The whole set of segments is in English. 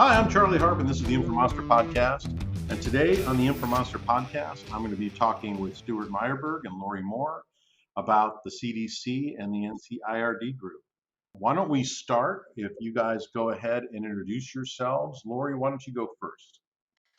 Hi, I'm Charlie Harp, and this is the Informonster podcast. And today on the Informonster podcast, I'm going to be talking with Stuart Myerburg and Lori Moore about the CDC and the NCIRD group. Why don't we start? If you guys go ahead and introduce yourselves. Lori, why don't you go first?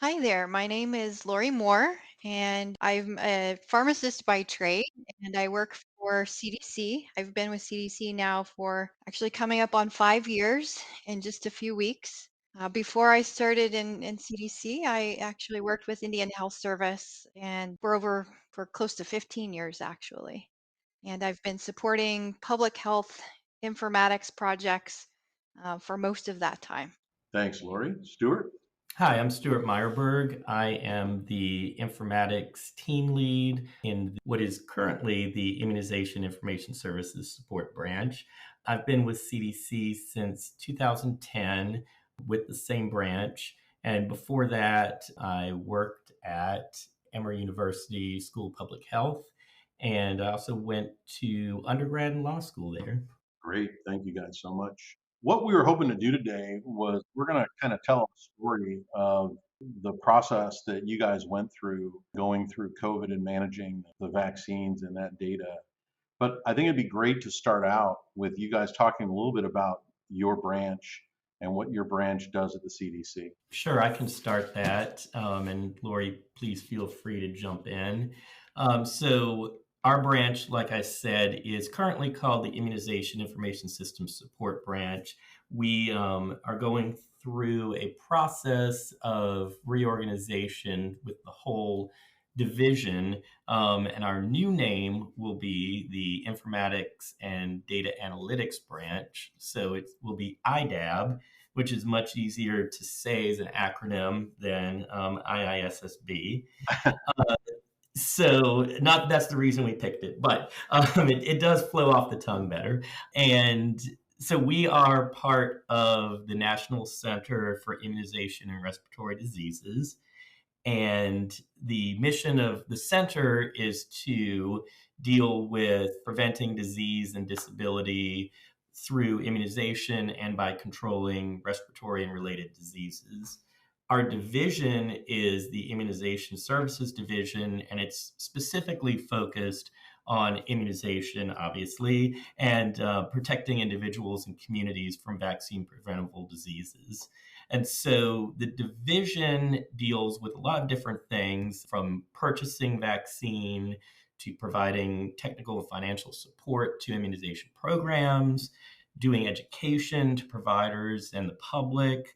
Hi there. My name is Lori Moore, and I'm a pharmacist by trade, and I work for CDC. I've been with CDC now for actually coming up on 5 years in just a few weeks. Before I started in CDC, I actually worked with Indian Health Service and for close to 15 years actually. And I've been supporting public health informatics projects for most of that time. Thanks, Lori. Stuart? Hi, I'm Stuart Myerburg. I am the Informatics Team Lead in what is currently the Immunization Information Services Support Branch. I've been with CDC since 2010 with the same branch. And before that, I worked at Emory University School of Public Health. And I also went to undergrad and law school there. Great. Thank you guys so much. What we were hoping to do today was we're going to kind of tell a story of the process that you guys went through going through COVID and managing the vaccines and that data. But I think it'd be great to start out with you guys talking a little bit about your branch and what your branch does at the CDC. Sure, I can start that. And Lori, please feel free to jump in. So our branch, like I said, is currently called the Immunization Information Systems Support Branch. We are going through a process of reorganization with the whole division, and our new name will be the Informatics and Data Analytics Branch. So it will be IDAB, which is much easier to say as an acronym than IISSB. So not that's the reason we picked it, but it does flow off the tongue better. And so we are part of the National Center for Immunization and Respiratory Diseases. And the mission of the center is to deal with preventing disease and disability through immunization and by controlling respiratory and related diseases. Our division is the Immunization Services Division, and it's specifically focused on immunization, obviously, and protecting individuals and communities from vaccine preventable diseases. And so the division deals with a lot of different things, from purchasing vaccine to providing technical and financial support to immunization programs, doing education to providers and the public,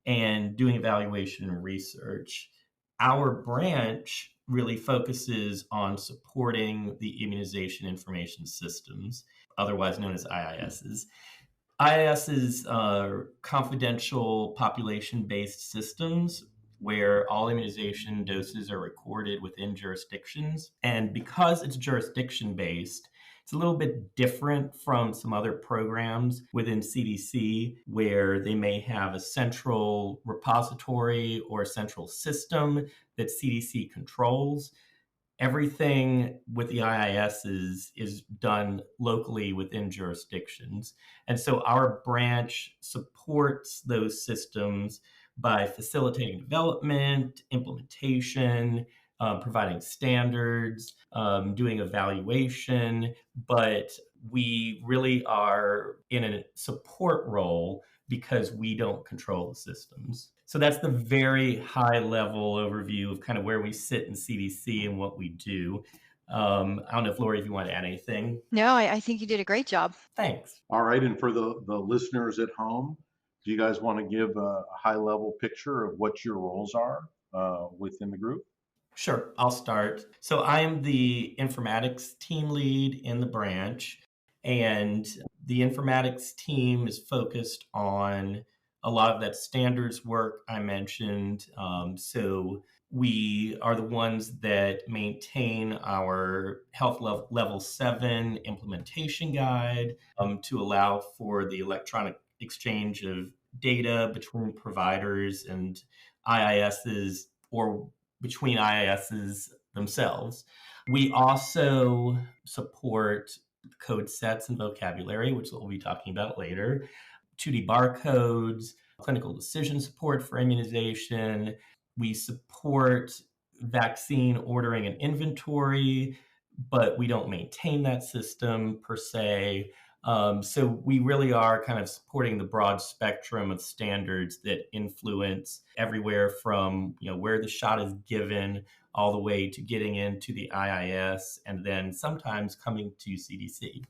and doing evaluation and research. Our branch really focuses on supporting the immunization information systems, otherwise known as IISs. IISs are confidential population-based systems where all immunization doses are recorded within jurisdictions. And because it's jurisdiction-based, it's a little bit different from some other programs within CDC where they may have a central repository or a central system that CDC controls. Everything with the IIS is done locally within jurisdictions. And so our branch supports those systems by facilitating development, implementation, providing standards, doing evaluation, but we really are in a support role because we don't control the systems. So that's the very high level overview of kind of where we sit in CDC and what we do. I don't know if Lori, if you want to add anything. No, I think you did a great job. Thanks. All right, and for the listeners at home, do you guys want to give a high level picture of what your roles are within the group? Sure, I'll start. So I am the informatics team lead in the branch, and the informatics team is focused on a lot of that standards work I mentioned. So we are the ones that maintain our health level 7 implementation guide to allow for the electronic exchange of data between providers and IISs or between IISs themselves. We also support code sets and vocabulary, which we'll be talking about later, 2D barcodes, clinical decision support for immunization. We support vaccine ordering and inventory, but we don't maintain that system per se. So we really are kind of supporting the broad spectrum of standards that influence everywhere from where the shot is given all the way to getting into the IIS and then sometimes coming to CDC.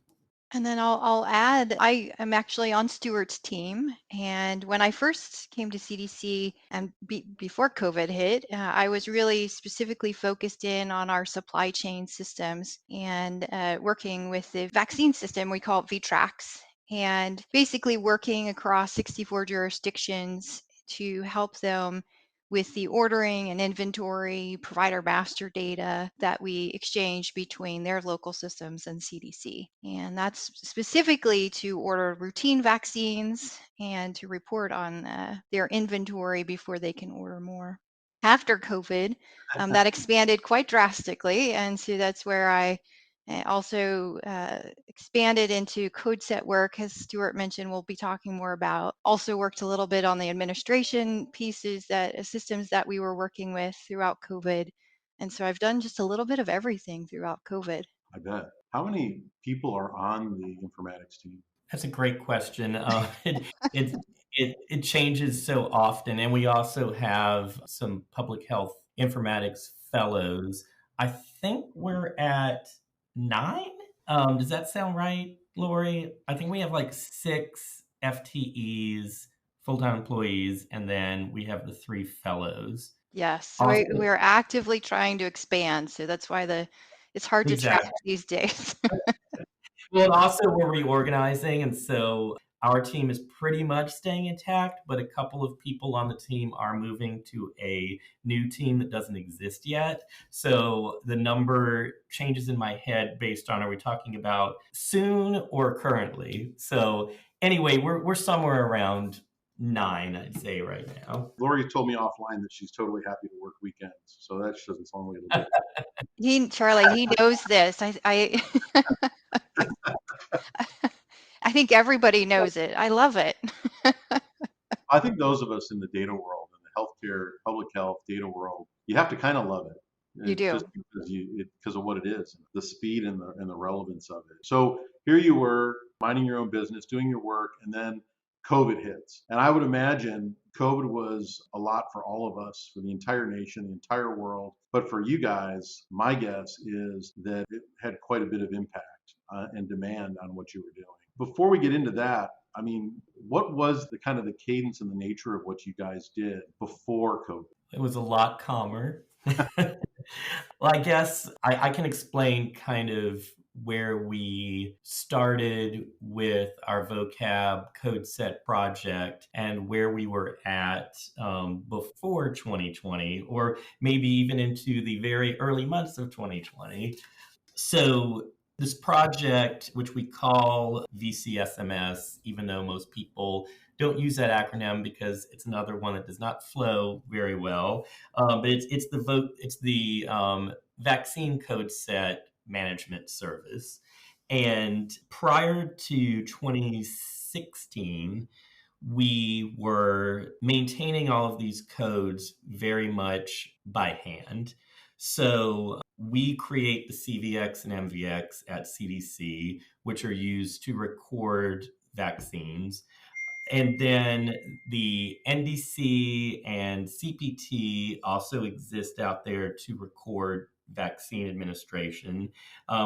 And then I'll add, I am actually on Stuart's team. And when I first came to CDC and before COVID hit, I was really specifically focused in on our supply chain systems and working with the vaccine system. We call it VTRAX, and basically working across 64 jurisdictions to help them with the ordering and inventory, provider master data that we exchange between their local systems and CDC. And that's specifically to order routine vaccines and to report on their inventory before they can order more. After COVID, that expanded quite drastically. And so that's where I also expanded into code set work, as Stuart mentioned, we'll be talking more about. Also worked a little bit on the administration pieces, systems that we were working with throughout COVID. And so I've done just a little bit of everything throughout COVID. I bet. How many people are on the informatics team? That's a great question. It changes so often. And we also have some public health informatics fellows. I think we're at 9. Does that sound right, Lori? I think we have like 6 FTEs, full-time employees, and then we have the 3 fellows. Yes, so we're actively trying to expand. So that's why it's hard to track these days. Well, also we're reorganizing, and so our team is pretty much staying intact, but a couple of people on the team are moving to a new team that doesn't exist yet. So the number changes in my head based on, are we talking about soon or currently? So anyway, we're somewhere around 9, I'd say, right now. Lori told me offline that she's totally happy to work weekends, so that just doesn't sound like Charlie, he knows this. I think everybody knows it. I love it. I think those of us in the data world, in the healthcare, public health data world, you have to kind of love it. You do. Just because of what it is, the speed and the relevance of it. So here you were minding your own business, doing your work, and then COVID hits. And I would imagine COVID was a lot for all of us, for the entire nation, the entire world. But for you guys, my guess is that it had quite a bit of impact and demand on what you were doing. Before we get into that, I mean, what was the kind of the cadence and the nature of what you guys did before COVID? It was a lot calmer. Well, I guess I can explain kind of where we started with our vocab code set project and where we were at before 2020, or maybe even into the very early months of 2020. So this project, which we call VCSMS, even though most people don't use that acronym because it's another one that does not flow very well, but it's the vaccine code set management service. And prior to 2016, we were maintaining all of these codes very much by hand. So we create the CVX and MVX at CDC, which are used to record vaccines. And then the NDC and CPT also exist out there to record vaccine administration,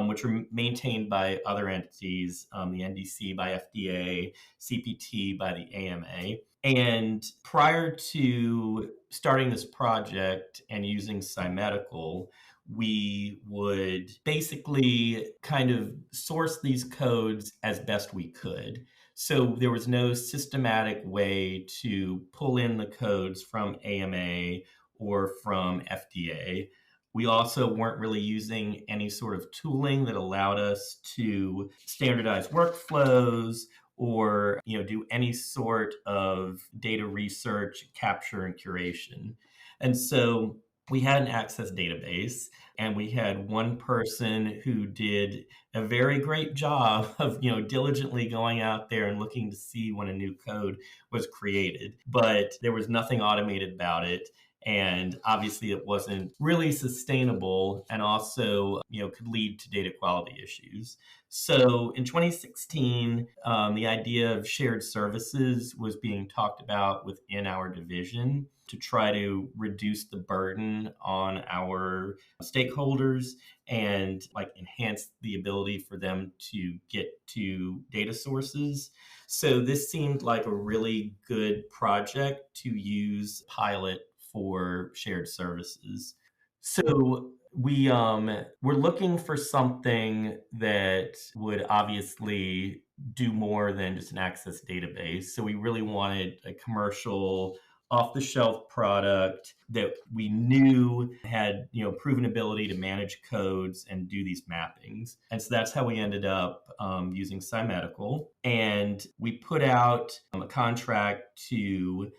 which are maintained by other entities, the NDC by FDA, CPT by the AMA. And prior to starting this project and using SciMedical, we would basically kind of source these codes as best we could. So there was no systematic way to pull in the codes from AMA or from FDA. We also weren't really using any sort of tooling that allowed us to standardize workflows or do any sort of data research, capture, and curation. And so we had an access database, and we had one person who did a very great job of, diligently going out there and looking to see when a new code was created. But there was nothing automated about it. And obviously it wasn't really sustainable, and also, could lead to data quality issues. So in 2016, the idea of shared services was being talked about within our division to try to reduce the burden on our stakeholders and enhance the ability for them to get to data sources. So this seemed like a really good project to use pilot for shared services. So we're looking for something that would obviously do more than just an access database. So we really wanted a commercial off-the-shelf product that we knew had proven ability to manage codes and do these mappings. And so that's how we ended up using SciMedical. And we put out a contract to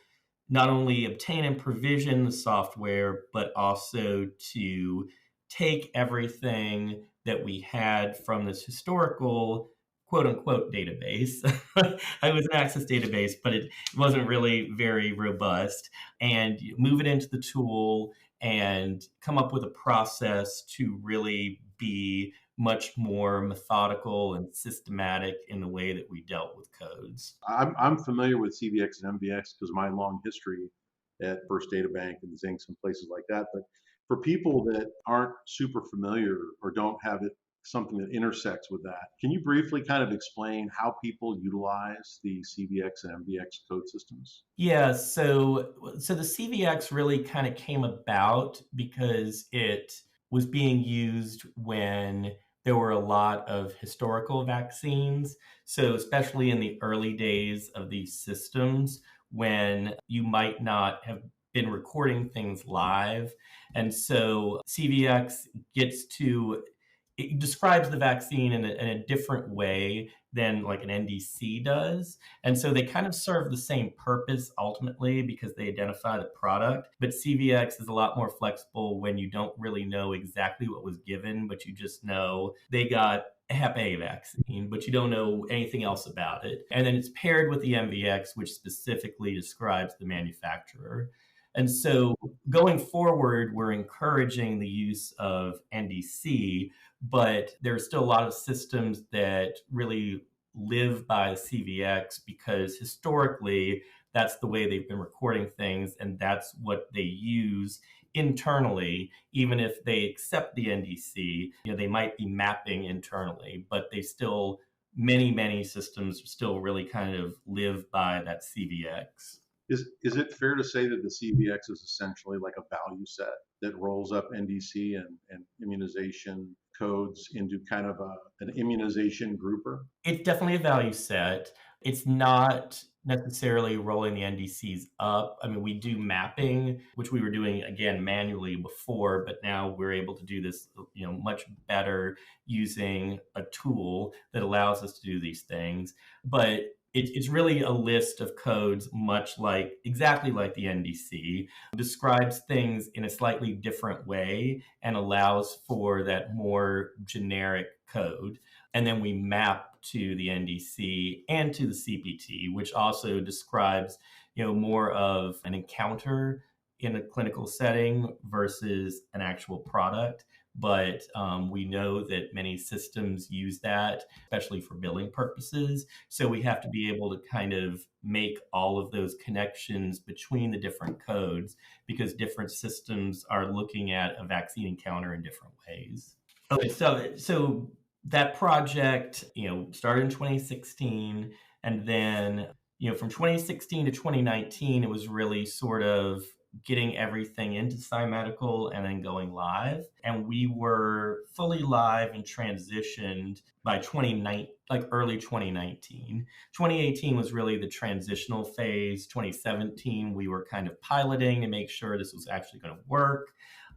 not only obtain and provision the software, but also to take everything that we had from this historical quote unquote database. It was an access database, but it wasn't really very robust, and move it into the tool and come up with a process to really be much more methodical and systematic in the way that we dealt with codes. I'm familiar with CVX and MVX because of my long history at First Data Bank and Zincs and places like that. But for people that aren't super familiar or don't have it something that intersects with that, can you briefly kind of explain how people utilize the CVX and MVX code systems? Yeah, so the CVX really kind of came about because it was being used when there were a lot of historical vaccines. So especially in the early days of these systems, when you might not have been recording things live. And so CVX it describes the vaccine in a different way than like an NDC does. And so they kind of serve the same purpose ultimately because they identify the product. But CVX is a lot more flexible when you don't really know exactly what was given, but you just know they got a Hep A vaccine, but you don't know anything else about it. And then it's paired with the MVX, which specifically describes the manufacturer. And so going forward, we're encouraging the use of NDC, but there's still a lot of systems that really live by CVX because historically that's the way they've been recording things, and that's what they use internally. Even if they accept the NDC, they might be mapping internally, but many systems still really kind of live by that CVX. Is it fair to say that the CVX is essentially like a value set that rolls up NDC and immunization codes into kind of an immunization grouper? It's definitely a value set. It's not necessarily rolling the NDCs up. I mean, we do mapping, which we were doing again manually before, but now we're able to do this, much better using a tool that allows us to do these things. But it's really a list of codes, exactly like the NDC, describes things in a slightly different way and allows for that more generic code. And then we map to the NDC and to the CPT, which also describes, more of an encounter in a clinical setting versus an actual product. But we know that many systems use that, especially for billing purposes. So we have to be able to kind of make all of those connections between the different codes because different systems are looking at a vaccine encounter in different ways. Okay, so that project, started in 2016, and then, from 2016 to 2019, it was really sort of getting everything into SciMedical and then going live. And we were fully live and transitioned by early 2019. 2018 was really the transitional phase. 2017, we were kind of piloting to make sure this was actually going to work.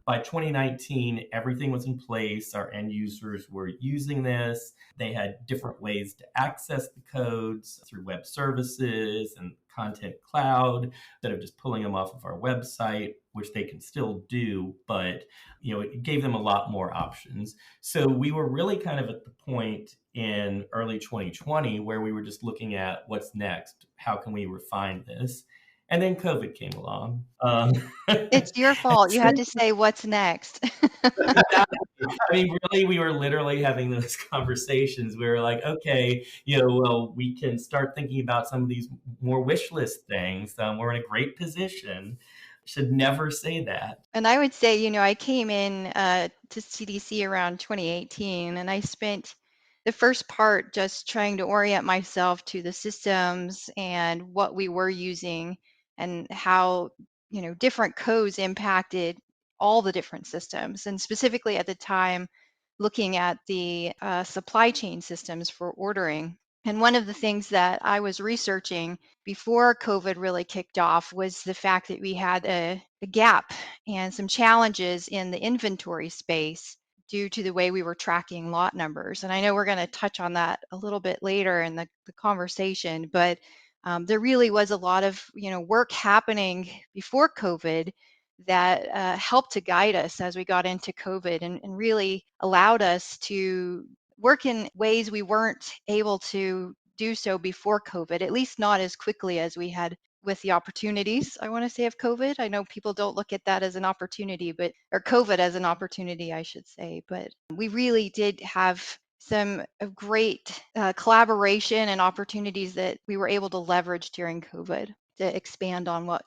By 2019, everything was in place. Our end users were using this. They had different ways to access the codes through web services and Content Cloud instead of just pulling them off of our website, which they can still do, but it gave them a lot more options. So we were really kind of at the point in early 2020 where we were just looking at what's next. How can we refine this? And then COVID came along. It's your fault. You had to say what's next. I mean, really, we were literally having those conversations. We were like, okay, well, we can start thinking about some of these more wish list things. We're in a great position. Should never say that. And I would say, I came in to CDC around 2018, and I spent the first part just trying to orient myself to the systems and what we were using and how, different codes impacted all the different systems. And specifically at the time, looking at the supply chain systems for ordering. And one of the things that I was researching before COVID really kicked off was the fact that we had a gap and some challenges in the inventory space due to the way we were tracking lot numbers. And I know we're going to touch on that a little bit later in the conversation, but there really was a lot of work happening before COVID that helped to guide us as we got into COVID and really allowed us to work in ways we weren't able to do so before COVID, at least not as quickly as we had with the opportunities, I want to say, of COVID. I know people don't look at that as an opportunity, or COVID as an opportunity, I should say, but we really did have some great collaboration and opportunities that we were able to leverage during COVID to expand on what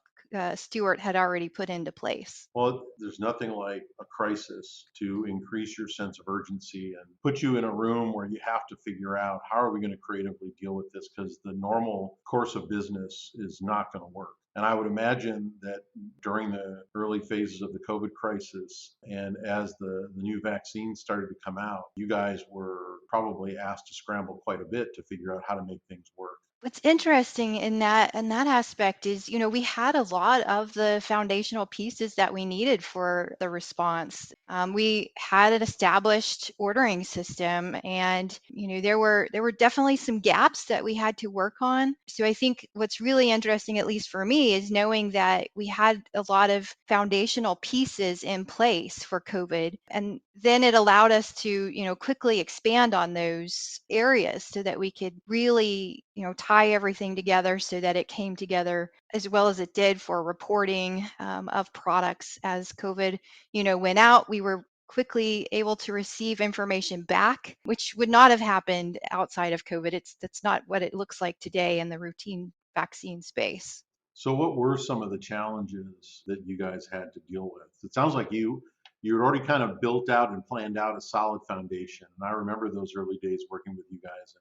Stuart had already put into place. Well, there's nothing like a crisis to increase your sense of urgency and put you in a room where you have to figure out how are we going to creatively deal with this, because the normal course of business is not going to work. And I would imagine that during the early phases of the COVID crisis and as the new vaccines started to come out, you guys were probably asked to scramble quite a bit to figure out how to make things work. What's interesting in that aspect is, we had a lot of the foundational pieces that we needed for the response. We had an established ordering system, and there were definitely some gaps that we had to work on. So I think what's really interesting, at least for me, is knowing that we had a lot of foundational pieces in place for COVID, and then it allowed us to quickly expand on those areas so that we could really tie everything together so that it came together as well as it did for reporting of products. As COVID went out, we were quickly able to receive information back, which would not have happened outside of COVID. That's not what it looks like today in the routine vaccine space. So what were some of the challenges that you guys had to deal with? It sounds like you had already kind of built out and planned out a solid foundation. And I remember those early days working with you guys,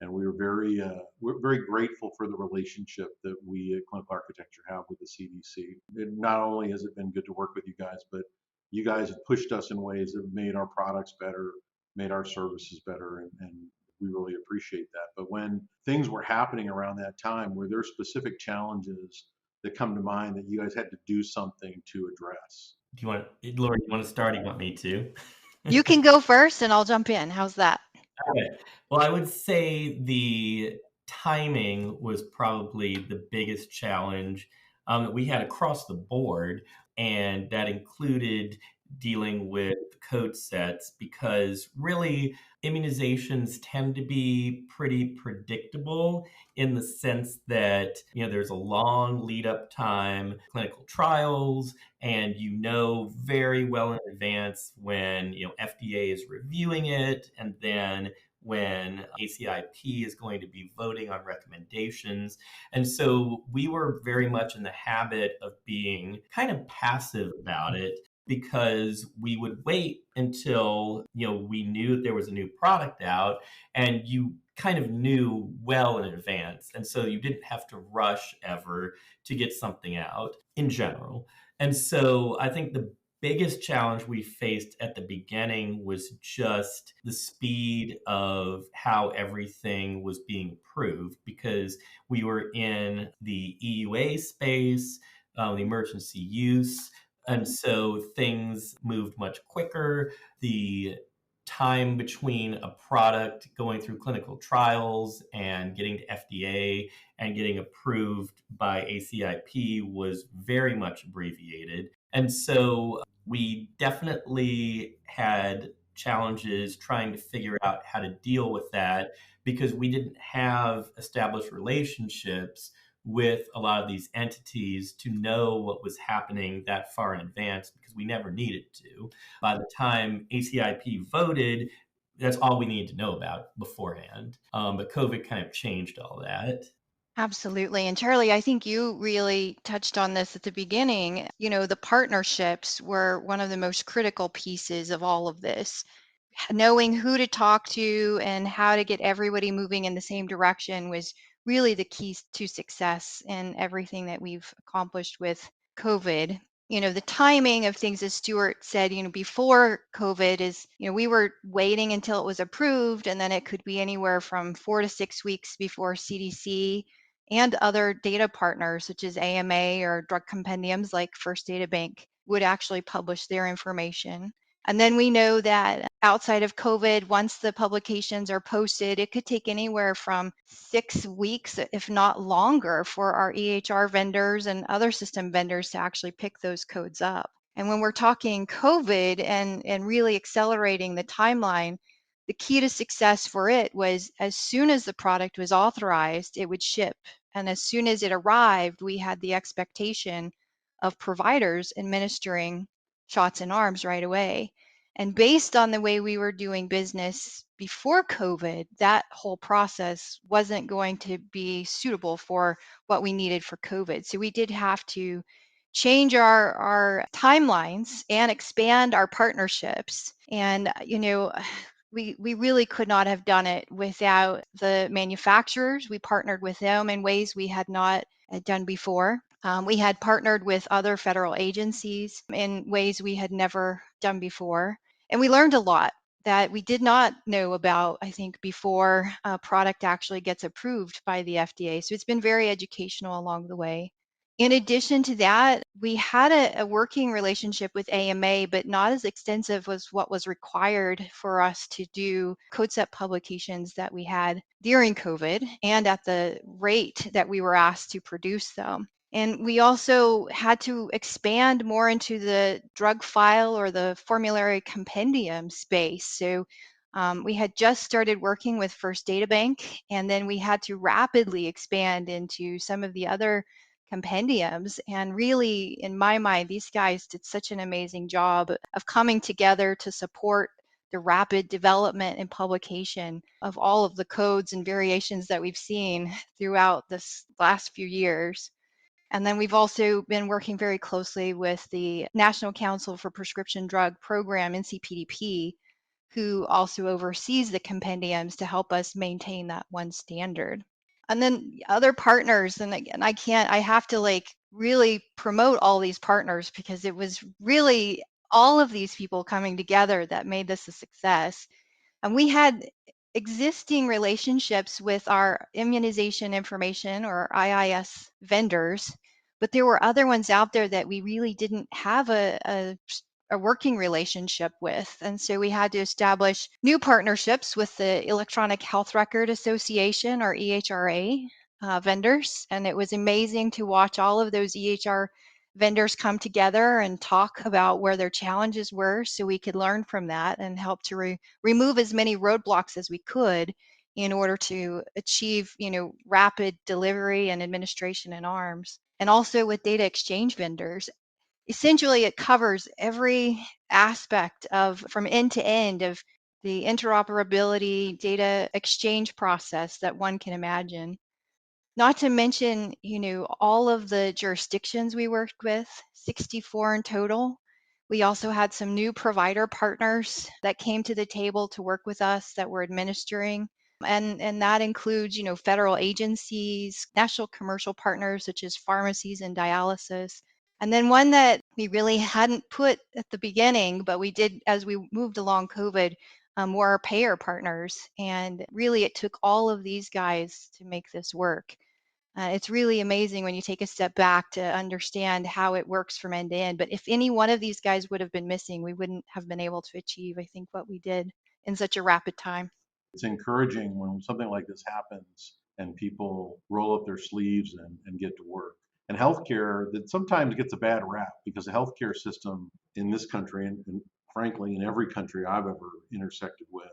and we were we're very grateful for the relationship that we at Clinical Architecture have with the CDC. Not only has it been good to work with you guys, but you guys have pushed us in ways that made our products better, made our services better, and we really appreciate that. But when things were happening around that time, were there specific challenges that come to mind that you guys had to do something to address? Do you want, Laura, you want to start? Or you want me to? You can go first and I'll jump in. How's that? Okay. Well, I would say the timing was probably the biggest challenge that we had across the board, and that included dealing with code sets because really immunizations tend to be pretty predictable in the sense that there's a long lead up time, clinical trials, and very well in advance when FDA is reviewing it, and then when ACIP is going to be voting on recommendations. And so we were very much in the habit of being kind of passive about it because we would wait until we knew that there was a new product out, and you kind of knew well in advance. And so you didn't have to rush ever to get something out in general. And so I think the biggest challenge we faced at the beginning was just the speed of how everything was being approved, because we were in the EUA space, the emergency use And so things moved much quicker. The time between a product going through clinical trials and getting to FDA and getting approved by ACIP was very much abbreviated. And so we definitely had challenges trying to figure out how to deal with that because we didn't have established relationships with a lot of these entities to know what was happening that far in advance because we never needed to. By the time ACIP voted, that's all we needed to know about beforehand. But COVID kind of changed all that. Absolutely. And Charlie, I think you really touched on this at the beginning. The partnerships were one of the most critical pieces of all of this. Knowing who to talk to and how to get everybody moving in the same direction was really the keys to success in everything that we've accomplished with COVID. The timing of things, as Stuart said, before COVID is, we were waiting until it was approved, and then it could be anywhere from 4 to 6 weeks before CDC and other data partners such as AMA or drug compendiums like First Data Bank would actually publish their information. And then we know that outside of COVID, once the publications are posted, it could take anywhere from 6 weeks, if not longer, for our EHR vendors and other system vendors to actually pick those codes up. And when we're talking COVID and really accelerating the timeline, the key to success for it was as soon as the product was authorized, it would ship. And as soon as it arrived, we had the expectation of providers administering shots in arms right away. And based on the way we were doing business before COVID, that whole process wasn't going to be suitable for what we needed for COVID. So we did have to change our timelines and expand our partnerships. And, we really could not have done it without the manufacturers. We partnered with them in ways we had not done before. We had partnered with other federal agencies in ways we had never done before. And we learned a lot that we did not know about, I think, before a product actually gets approved by the FDA. So it's been very educational along the way. In addition to that, we had a working relationship with AMA, but not as extensive as what was required for us to do code set publications that we had during COVID and at the rate that we were asked to produce them. And we also had to expand more into the drug file or the formulary compendium space. So we had just started working with First Data Bank, and then we had to rapidly expand into some of the other compendiums. And really, in my mind, these guys did such an amazing job of coming together to support the rapid development and publication of all of the codes and variations that we've seen throughout this last few years. And then we've also been working very closely with the National Council for Prescription Drug Program, NCPDP, who also oversees the compendiums to help us maintain that one standard. And then other partners, and again, I have to really promote all these partners because it was really all of these people coming together that made this a success. And we had existing relationships with our immunization information or IIS vendors, but there were other ones out there that we really didn't have a working relationship with. And so we had to establish new partnerships with the Electronic Health Record Association or EHRA vendors. And it was amazing to watch all of those EHR vendors come together and talk about where their challenges were so we could learn from that and help to remove as many roadblocks as we could in order to achieve, rapid delivery and administration in arms. And also with data exchange vendors, essentially it covers every aspect of from end to end of the interoperability data exchange process that one can imagine. Not to mention, all of the jurisdictions we worked with, 64 in total. We also had some new provider partners that came to the table to work with us that were administering. And that includes, federal agencies, national commercial partners such as pharmacies and dialysis. And then one that we really hadn't put at the beginning, but we did as we moved along COVID, were our payer partners. And really, it took all of these guys to make this work. It's really amazing when you take a step back to understand how it works from end to end. But if any one of these guys would have been missing, we wouldn't have been able to achieve, I think, what we did in such a rapid time. It's encouraging when something like this happens and people roll up their sleeves and get to work. And healthcare that sometimes gets a bad rap because the healthcare system in this country and frankly in every country I've ever intersected with,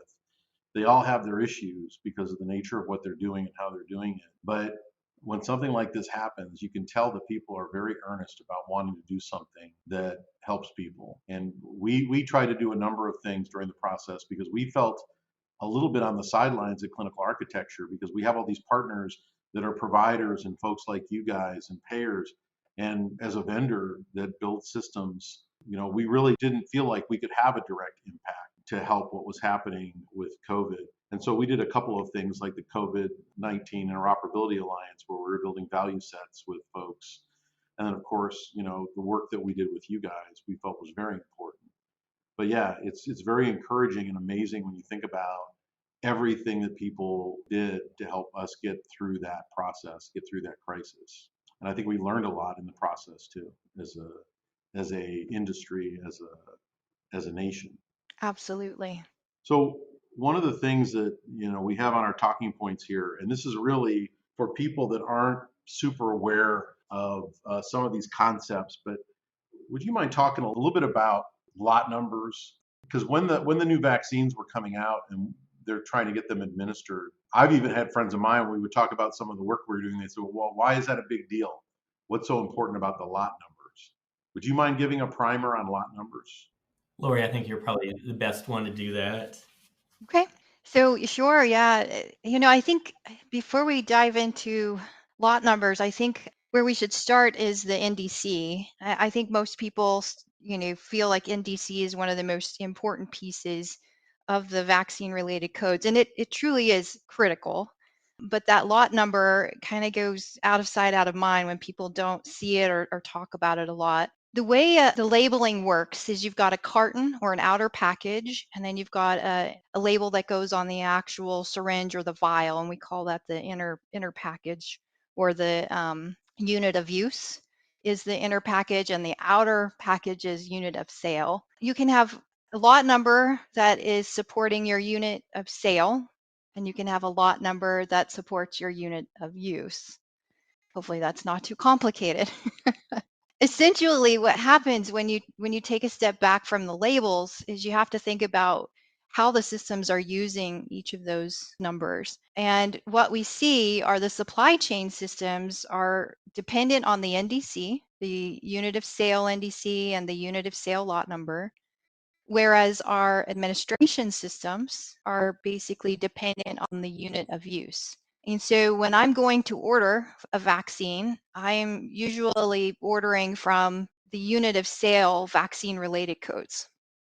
they all have their issues because of the nature of what they're doing and how they're doing it. But when something like this happens, you can tell that people are very earnest about wanting to do something that helps people. And we try to do a number of things during the process because we felt a little bit on the sidelines of clinical architecture because we have all these partners that are providers and folks like you guys and payers. And as a vendor that builds systems, we really didn't feel like we could have a direct impact to help what was happening with COVID. And so we did a couple of things like the COVID-19 Interoperability Alliance, where we were building value sets with folks. And then, of course, the work that we did with you guys, we felt was very important. But yeah, it's very encouraging and amazing when you think about everything that people did to help us get through that process, get through that crisis. And I think we learned a lot in the process too, as a industry, as a nation. Absolutely. So one of the things that we have on our talking points here, and this is really for people that aren't super aware of some of these concepts, but would you mind talking a little bit about lot numbers? Because when the new vaccines were coming out and they're trying to get them administered, I've even had friends of mine when we would talk about some of the work we were doing. They said, "Well, why is that a big deal? What's so important about the lot numbers?" Would you mind giving a primer on lot numbers? Lori, I think you're probably the best one to do that. Okay. So sure, yeah. I think before we dive into lot numbers, I think where we should start is the NDC. I think most people, feel like NDC is one of the most important pieces of the vaccine related codes, and it truly is critical. But that lot number kind of goes out of sight, out of mind when people don't see it or talk about it a lot. The way the labeling works is you've got a carton or an outer package, and then you've got a label that goes on the actual syringe or the vial, and we call that the inner package, or the unit of use is the inner package, and the outer package is unit of sale. You can have a lot number that is supporting your unit of sale, and you can have a lot number that supports your unit of use. Hopefully that's not too complicated. Essentially what happens when you take a step back from the labels is you have to think about how the systems are using each of those numbers. And what we see are the supply chain systems are dependent on the NDC, the unit of sale NDC and the unit of sale lot number, whereas our administration systems are basically dependent on the unit of use. And so when I'm going to order a vaccine, I'm usually ordering from the unit of sale vaccine related codes.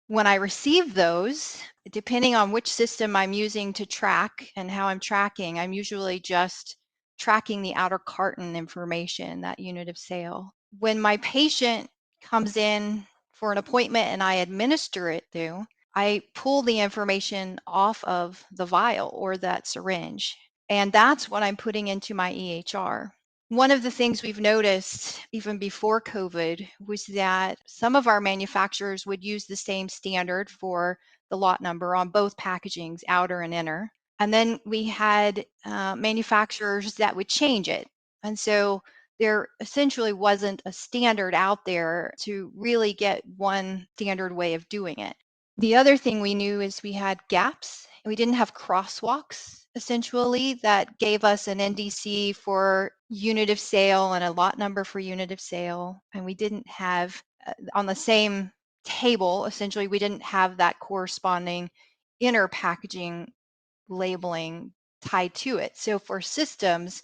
When I receive those, depending on which system I'm using to track and how I'm tracking, I'm usually just tracking the outer carton information, that unit of sale. When my patient comes in for an appointment and I administer it through, I pull the information off of the vial or that syringe. And that's what I'm putting into my EHR. One of the things we've noticed even before COVID was that some of our manufacturers would use the same standard for the lot number on both packagings, outer and inner. And then we had manufacturers that would change it. And so there essentially wasn't a standard out there to really get one standard way of doing it. The other thing we knew is we had gaps. We didn't have crosswalks essentially that gave us an NDC for unit of sale and a lot number for unit of sale. And we didn't have on the same table, essentially, we didn't have that corresponding inner packaging labeling tied to it. So for systems,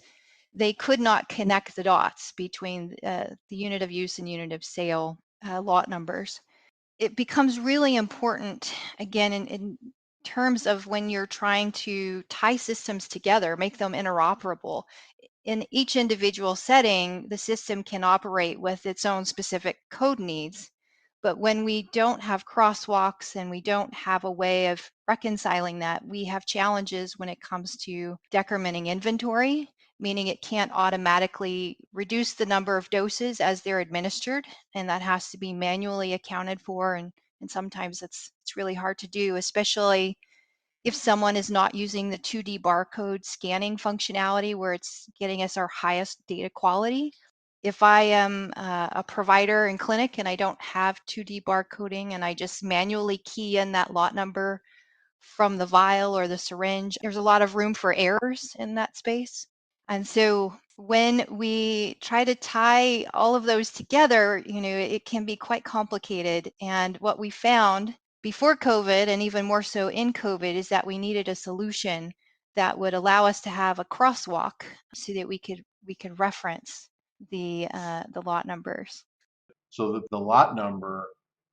they could not connect the dots between the unit of use and unit of sale lot numbers. It becomes really important, again, in terms of when you're trying to tie systems together, make them interoperable. In each individual setting, the system can operate with its own specific code needs. But when we don't have crosswalks and we don't have a way of reconciling that, we have challenges when it comes to decrementing inventory meaning it can't automatically reduce the number of doses as they're administered, and that has to be manually accounted for. And sometimes it's really hard to do, especially if someone is not using the 2D barcode scanning functionality where it's getting us our highest data quality. If I am a provider in clinic and I don't have 2D barcoding and I just manually key in that lot number from the vial or the syringe, there's a lot of room for errors in that space. And so when we try to tie all of those together, it can be quite complicated. And what we found before COVID, and even more so in COVID, is that we needed a solution that would allow us to have a crosswalk so that we could reference the lot numbers. So that the lot number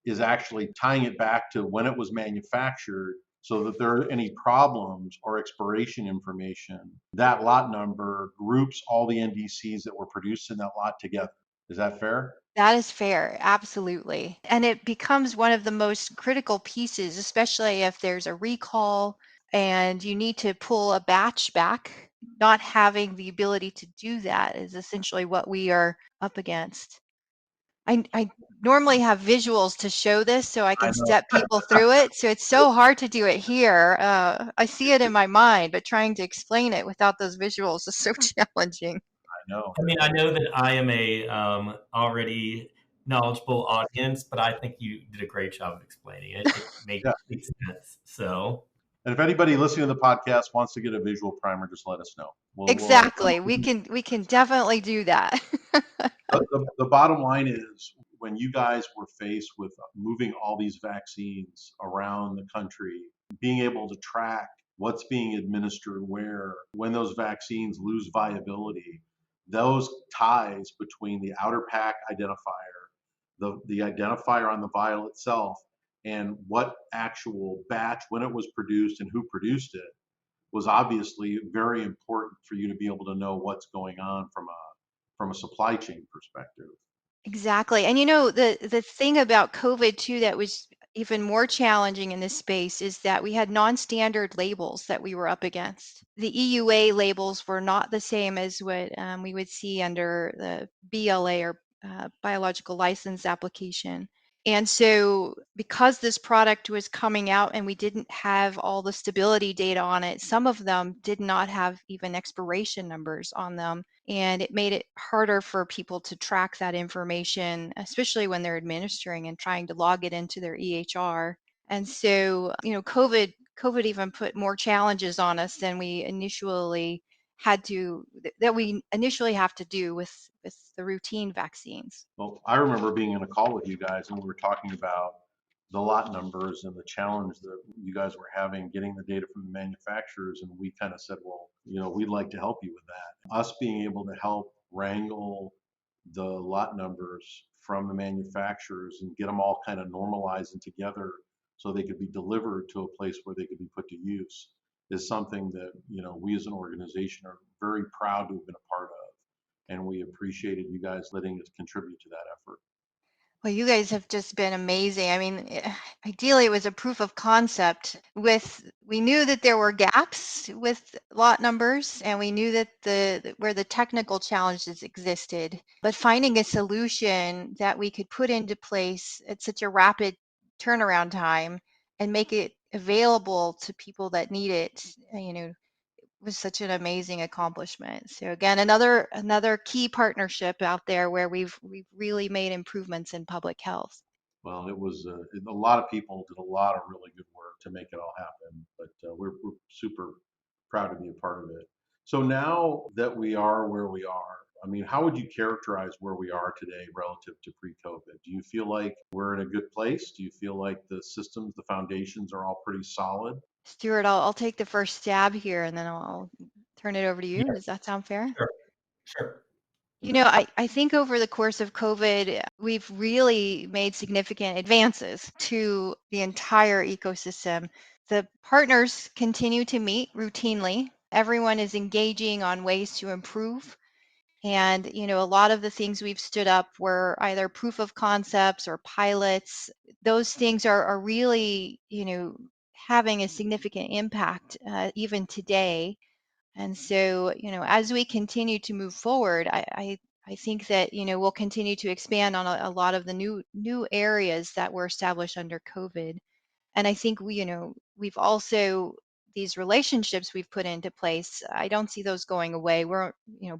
is actually tying it back to when it was manufactured, so that there are any problems or expiration information, that lot number groups all the NDCs that were produced in that lot together. Is that fair? That is fair, absolutely. And it becomes one of the most critical pieces, especially if there's a recall and you need to pull a batch back. Not having the ability to do that is essentially what we are up against. I normally have visuals to show this so I I can know. step people through it. So it's so hard to do it here. I see it in my mind, but trying to explain it without those visuals is so challenging. I know. I mean, I know that I am a already knowledgeable audience, but I think you did a great job of explaining it. It makes Yeah. sense. So, And if anybody listening to the podcast wants to get a visual primer, just let us know. Exactly. We can definitely do that. The bottom line is, when you guys were faced with moving all these vaccines around the country, being able to track what's being administered where, when those vaccines lose viability, those ties between the outer pack identifier, the identifier on the vial itself, and what actual batch, when it was produced and who produced it, was obviously very important for you to be able to know what's going on from a supply chain perspective. Exactly. And the thing about COVID too that was even more challenging in this space is that we had non-standard labels that we were up against. The EUA labels were not the same as what we would see under the BLA or biological license application. And so because this product was coming out and we didn't have all the stability data on it, some of them did not have even expiration numbers on them. And it made it harder for people to track that information, especially when they're administering and trying to log it into their EHR. And so, COVID even put more challenges on us than we initially have to do with the routine vaccines. Well, I remember being in a call with you guys and we were talking about the lot numbers and the challenge that you guys were having getting the data from the manufacturers. And we kind of said, well, we'd like to help you with that. Us being able to help wrangle the lot numbers from the manufacturers and get them all kind of normalized and together so they could be delivered to a place where they could be put to use is something that, we as an organization are very proud to have been a part of. And we appreciated you guys letting us contribute to that effort. Well, you guys have just been amazing. I mean, ideally, it was a proof of concept. We knew that there were gaps with lot numbers, and we knew that where the technical challenges existed. But finding a solution that we could put into place at such a rapid turnaround time and make it available to people that need it, was such an amazing accomplishment. So again, another key partnership out there where we've really made improvements in public health. Well, it was a lot of people did a lot of really good work to make it all happen, but we're super proud to be a part of it. So now that we are where we are, I mean, how would you characterize where we are today relative to pre-COVID? Do you feel like we're in a good place? Do you feel like the systems, the foundations are all pretty solid? Stuart, I'll take the first stab here and then I'll turn it over to you. yeah, Does that sound fair? sure, sure. I think over the course of COVID, we've really made significant advances to the entire ecosystem. The partners continue to meet routinely. Everyone is engaging on ways to improve. And, a lot of the things we've stood up were either proof of concepts or pilots. Those things are really, having a significant impact even today. And so, as we continue to move forward, I think that, we'll continue to expand on a lot of the new areas that were established under COVID. And I think we've also, these relationships we've put into place, I don't see those going away. We're,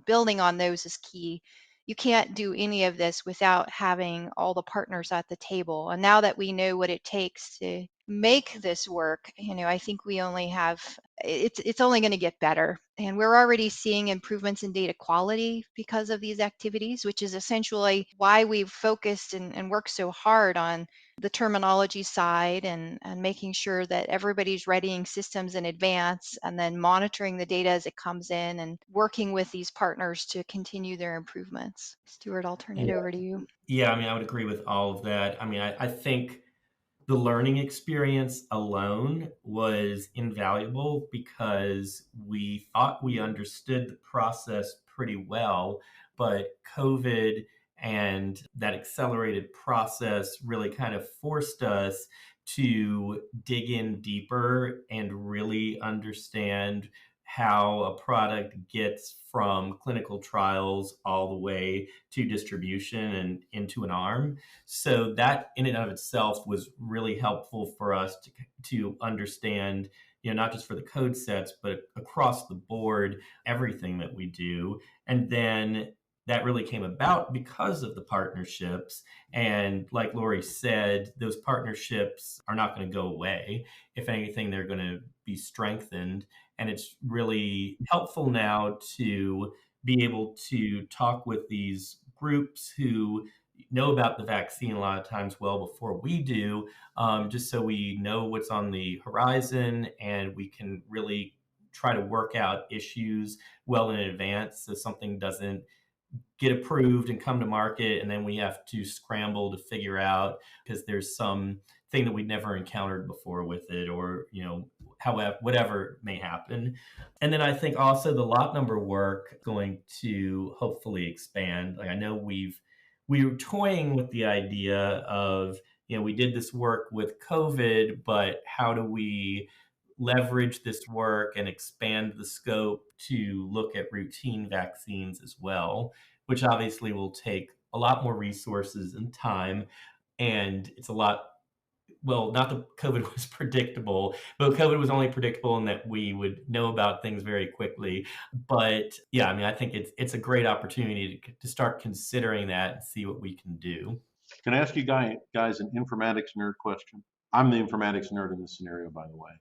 building on those is key. You can't do any of this without having all the partners at the table. And now that we know what it takes to make this work, I think we only have, it's only going to get better. And we're already seeing improvements in data quality because of these activities, which is essentially why we've focused and worked so hard on the terminology side and making sure that everybody's readying systems in advance and then monitoring the data as it comes in and working with these partners to continue their improvements. Stuart, I'll turn it over to you. Yeah, I mean, I would agree with all of that. I mean, I think the learning experience alone was invaluable because we thought we understood the process pretty well, but COVID and that accelerated process really kind of forced us to dig in deeper and really understand how a product gets from clinical trials all the way to distribution and into an arm. So that in and of itself was really helpful for us to understand, not just for the code sets, but across the board, everything that we do. And then that really came about because of the partnerships. And like Lori said, those partnerships are not going to go away. If anything, they're going to be strengthened. And it's really helpful now to be able to talk with these groups who know about the vaccine a lot of times well before we do, just so we know what's on the horizon and we can really try to work out issues well in advance so something doesn't get approved and come to market and then we have to scramble to figure out because there's some thing that we'd never encountered before with it, or however, whatever may happen. And then I think also the lot number work going to hopefully expand. Like I know we were toying with the idea of, we did this work with COVID, but how do we leverage this work and expand the scope to look at routine vaccines as well, which obviously will take a lot more resources and time. And it's a lot, well, not that COVID was predictable, but COVID was only predictable in that we would know about things very quickly. But yeah, I mean, I think it's a great opportunity to start considering that and see what we can do. Can I ask you guys an informatics nerd question? I'm the informatics nerd in this scenario, by the way.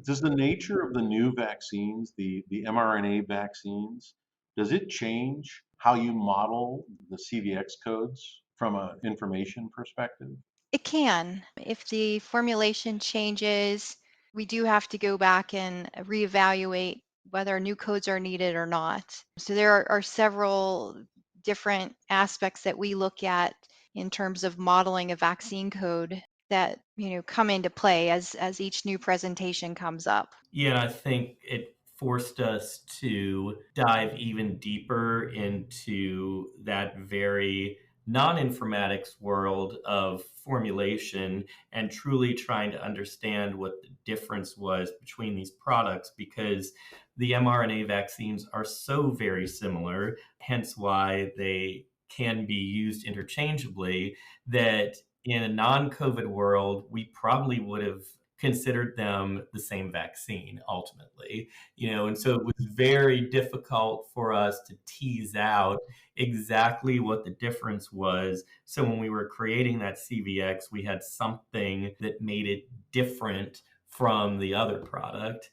Does the nature of the new vaccines, the mRNA vaccines, does it change how you model the CVX codes from an information perspective? It can. If the formulation changes, we do have to go back and reevaluate whether new codes are needed or not. So there are several different aspects that we look at in terms of modeling a vaccine code that come into play as each new presentation comes up. Yeah, and I think it forced us to dive even deeper into that very non-informatics world of formulation and truly trying to understand what the difference was between these products, because the mRNA vaccines are so very similar, hence why they can be used interchangeably, that in a non-COVID world, we probably would have considered them the same vaccine ultimately, and so it was very difficult for us to tease out exactly what the difference was. So when we were creating that CVX, we had something that made it different from the other product.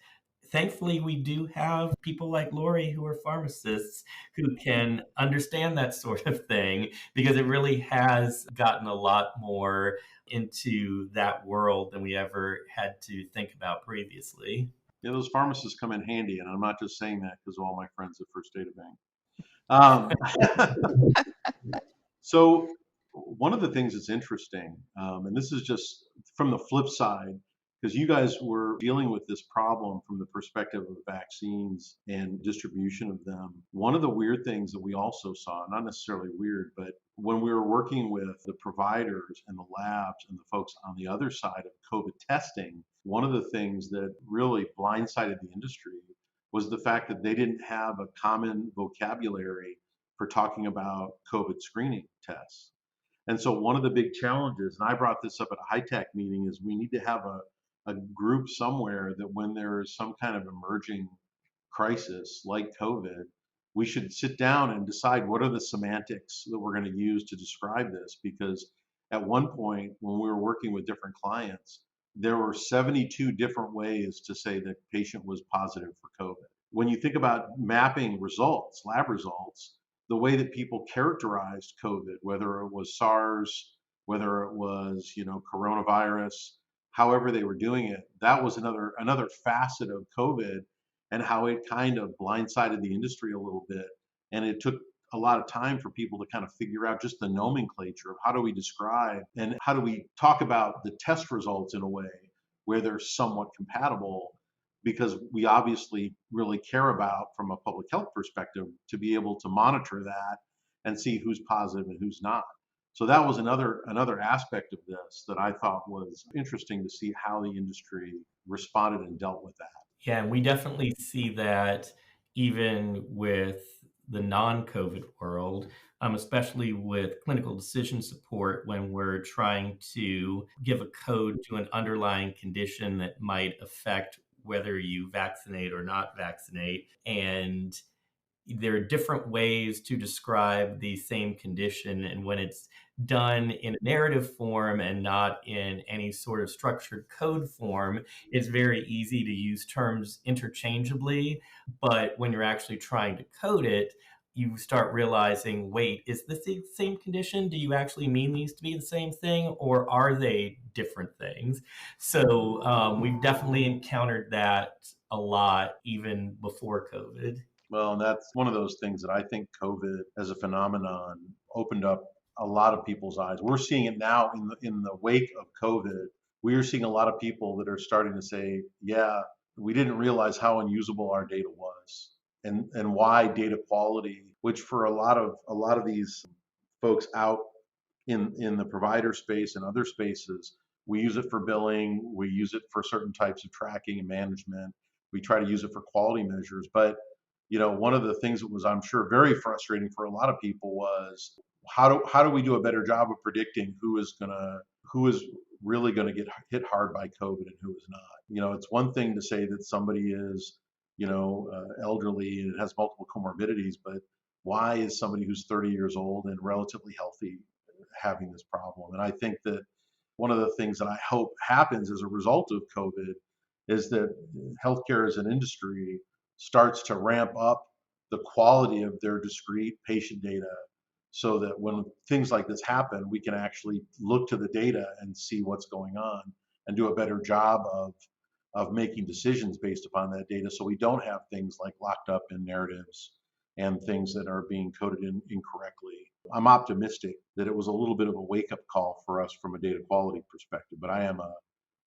Thankfully, we do have people like Lori who are pharmacists who can understand that sort of thing, because it really has gotten a lot more into that world than we ever had to think about previously. Yeah, those pharmacists come in handy, and I'm not just saying that because of all my friends at First Data Bank. So one of the things that's interesting, and this is just from the flip side, because you guys were dealing with this problem from the perspective of vaccines and distribution of them. One of the weird things that we also saw, not necessarily weird, but when we were working with the providers and the labs and the folks on the other side of COVID testing, one of the things that really blindsided the industry was the fact that they didn't have a common vocabulary for talking about COVID screening tests. And so one of the big challenges, and I brought this up at a high tech meeting, is we need to have a group somewhere that when there is some kind of emerging crisis like COVID, we should sit down and decide what are the semantics that we're going to use to describe this. Because at one point, when we were working with different clients, there were 72 different ways to say that patient was positive for COVID. When you think about mapping results, lab results, the way that people characterized COVID, whether it was SARS, whether it was, coronavirus, however they were doing it, that was another facet of COVID and how it kind of blindsided the industry a little bit. And it took a lot of time for people to kind of figure out just the nomenclature of how do we describe and how do we talk about the test results in a way where they're somewhat compatible, because we obviously really care about, from a public health perspective, to be able to monitor that and see who's positive and who's not. So that was another aspect of this that I thought was interesting to see how the industry responded and dealt with that. Yeah, and we definitely see that even with the non-COVID world, especially with clinical decision support, when we're trying to give a code to an underlying condition that might affect whether you vaccinate or not vaccinate. And there are different ways to describe the same condition. And when it's done in a narrative form and not in any sort of structured code form, it's very easy to use terms interchangeably. But when you're actually trying to code it, you start realizing, wait, is this the same condition? Do you actually mean these to be the same thing, or are they different things? So we've definitely encountered that a lot even before COVID. Well, and that's one of those things that I think COVID as a phenomenon opened up a lot of people's eyes. We're seeing it now in the wake of COVID. We are seeing a lot of people that are starting to say, yeah, we didn't realize how unusable our data was, and why data quality, which for a lot of these folks out in the provider space and other spaces, we use it for billing, we use it for certain types of tracking and management. We try to use it for quality measures. But one of the things that was, I'm sure, very frustrating for a lot of people was how do we do a better job of predicting who is really gonna get hit hard by COVID and who is not. It's one thing to say that somebody is elderly and has multiple comorbidities, but why is somebody who's 30 years old and relatively healthy having this problem? And I think that one of the things that I hope happens as a result of COVID is that healthcare as an industry starts to ramp up the quality of their discrete patient data, so that when things like this happen, we can actually look to the data and see what's going on and do a better job of making decisions based upon that data, so we don't have things like locked up in narratives and things that are being coded in incorrectly. I'm optimistic that it was a little bit of a wake-up call for us from a data quality perspective, but I am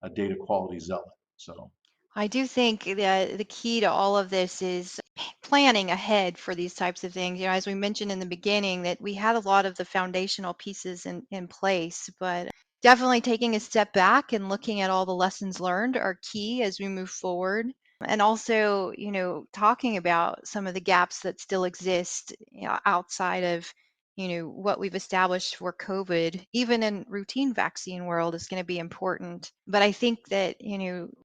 a data quality zealot. So I do think that the key to all of this is planning ahead for these types of things. As we mentioned in the beginning, that we had a lot of the foundational pieces in place, but definitely taking a step back and looking at all the lessons learned are key as we move forward. And also, talking about some of the gaps that still exist, outside of, what we've established for COVID, even in routine vaccine world, is going to be important. But I think that,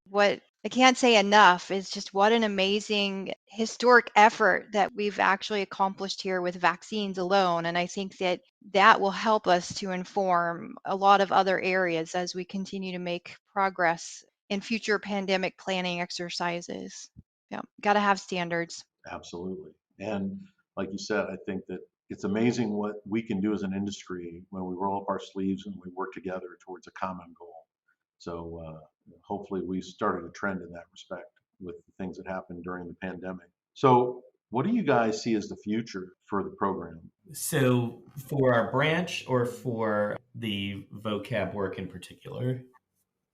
what I can't say enough is just what an amazing historic effort that we've actually accomplished here with vaccines alone. And I think that that will help us to inform a lot of other areas as we continue to make progress in future pandemic planning exercises. Yeah, got to have standards. absolutely. And like you said, I think that it's amazing what we can do as an industry when we roll up our sleeves and we work together towards a common goal. So hopefully we started a trend in that respect with the things that happened during the pandemic. So what do you guys see as the future for the program? So for our branch or for the vocab work in particular?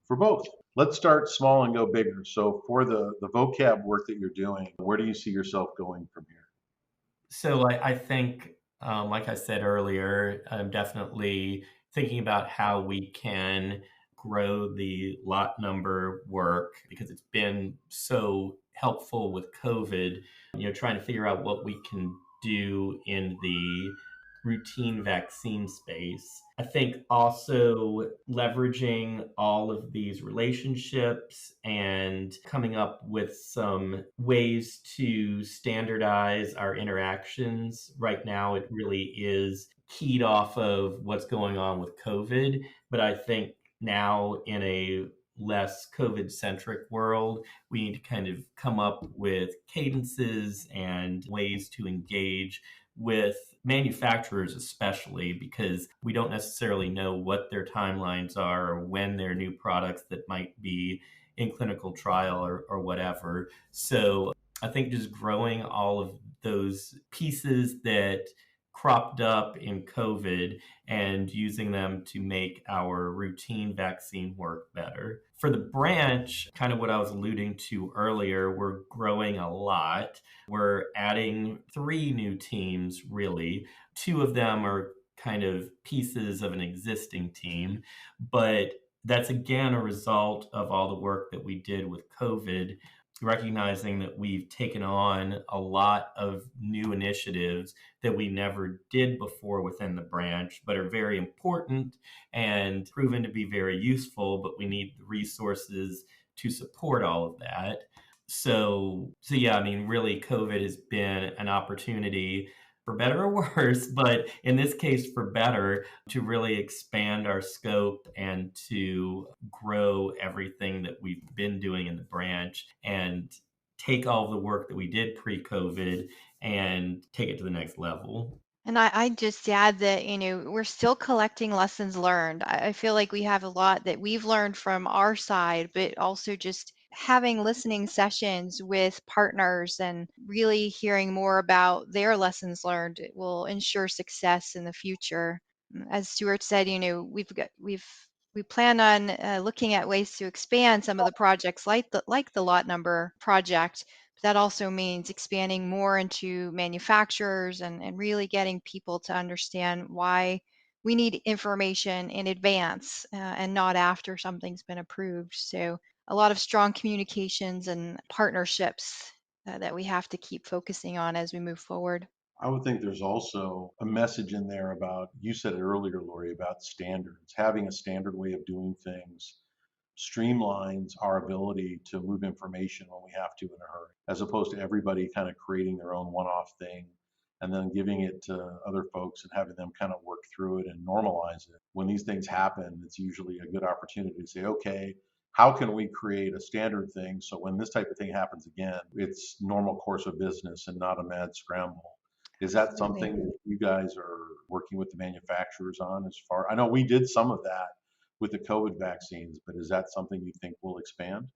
For both. Let's start small and go bigger. So for the vocab work that you're doing, where do you see yourself going from here? So I think, like I said earlier, I'm definitely thinking about how we can grow the lot number work because it's been so helpful with COVID, trying to figure out what we can do in the routine vaccine space. I think also leveraging all of these relationships and coming up with some ways to standardize our interactions. Right now, it really is keyed off of what's going on with COVID. But I think now in a less COVID centric world, we need to kind of come up with cadences and ways to engage with manufacturers, especially because we don't necessarily know what their timelines are or when their new products that might be in clinical trial or whatever. So I think just growing all of those pieces that cropped up in COVID and using them to make our routine vaccine work better. For the branch, kind of what I was alluding to earlier, we're growing a lot. We're adding 3 new teams, really. 2 of them are kind of pieces of an existing team, but that's again a result of all the work that we did with COVID, recognizing that we've taken on a lot of new initiatives that we never did before within the branch, but are very important and proven to be very useful, but we need the resources to support all of that. So yeah, I mean, really, COVID has been an opportunity for better or worse, but in this case, for better, to really expand our scope and to grow everything that we've been doing in the branch and take all of the work that we did pre-COVID and take it to the next level. And I just add that, we're still collecting lessons learned. I feel like we have a lot that we've learned from our side, but also just having listening sessions with partners and really hearing more about their lessons learned will ensure success in the future. As Stuart said, we plan on looking at ways to expand some of the projects like the lot number project. That also means expanding more into manufacturers and really getting people to understand why we need information in advance and not after something's been approved. So a lot of strong communications and partnerships that we have to keep focusing on as we move forward. I would think there's also a message in there about, you said it earlier, Lori, about standards. Having a standard way of doing things streamlines our ability to move information when we have to in a hurry, as opposed to everybody kind of creating their own one-off thing and then giving it to other folks and having them kind of work through it and normalize it. When these things happen, it's usually a good opportunity to say, okay, how can we create a standard thing so when this type of thing happens again, it's normal course of business and not a mad scramble? Is that Absolutely. something that you guys are working with the manufacturers on as far? I know we did some of that with the COVID vaccines, but is that something you think will expand?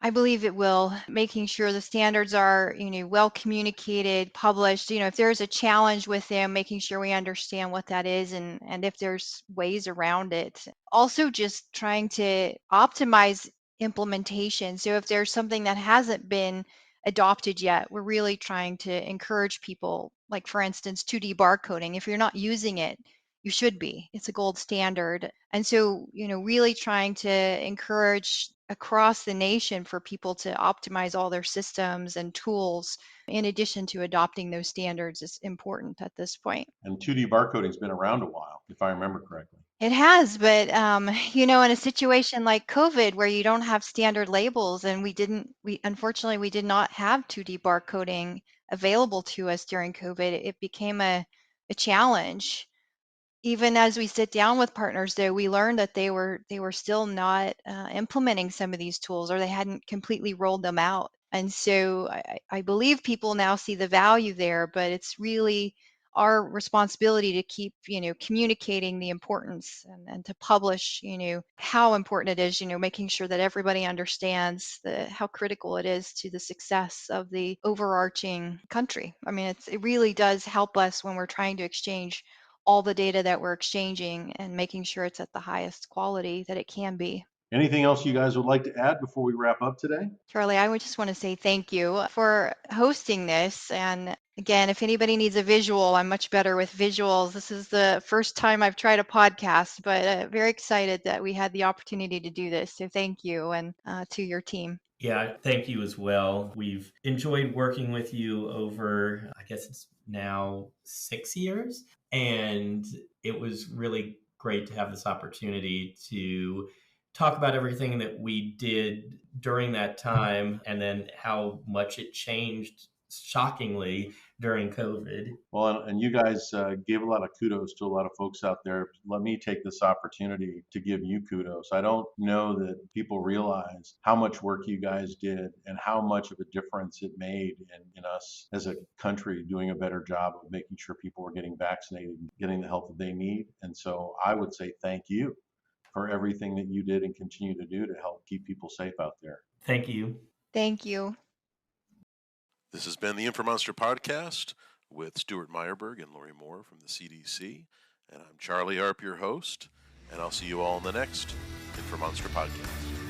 I believe it will, making sure the standards are, well communicated, published. If there's a challenge with them, making sure we understand what that is and if there's ways around it. Also, just trying to optimize implementation. So if there's something that hasn't been adopted yet, we're really trying to encourage people, like for instance, 2D barcoding. If you're not using it, you should be. It's a gold standard. And so, really trying to encourage across the nation for people to optimize all their systems and tools in addition to adopting those standards is important at this point. And 2D barcoding's been around a while, if I remember correctly. It has, but in a situation like COVID where you don't have standard labels, and we unfortunately we did not have 2D barcoding available to us during COVID, it became a challenge. Even as we sit down with partners, though, we learned that they were still not implementing some of these tools, or they hadn't completely rolled them out. And so I believe people now see the value there, but it's really our responsibility to keep, communicating the importance and to publish, how important it is, making sure that everybody understands how critical it is to the success of the overarching country. I mean, it really does help us when we're trying to exchange all the data that we're exchanging and making sure it's at the highest quality that it can be. Anything else you guys would like to add before we wrap up today? Charlie, I would just want to say thank you for hosting this. And again, if anybody needs a visual, I'm much better with visuals. This is the first time I've tried a podcast, but very excited that we had the opportunity to do this. So thank you, and to your team. Yeah, thank you as well. We've enjoyed working with you over, I guess it's now 6 years. And it was really great to have this opportunity to talk about everything that we did during that time and then how much it changed shockingly during COVID. Well, and you guys gave a lot of kudos to a lot of folks out there. Let me take this opportunity to give you kudos. I don't know that people realize how much work you guys did and how much of a difference it made in us as a country doing a better job of making sure people were getting vaccinated and getting the help that they need. And so I would say thank you for everything that you did and continue to do to help keep people safe out there. Thank you. Thank you. This has been the Informonster podcast with Stuart Myerburg and Lori Moore from the CDC. And I'm Charlie Harp, your host. And I'll see you all in the next Informonster podcast.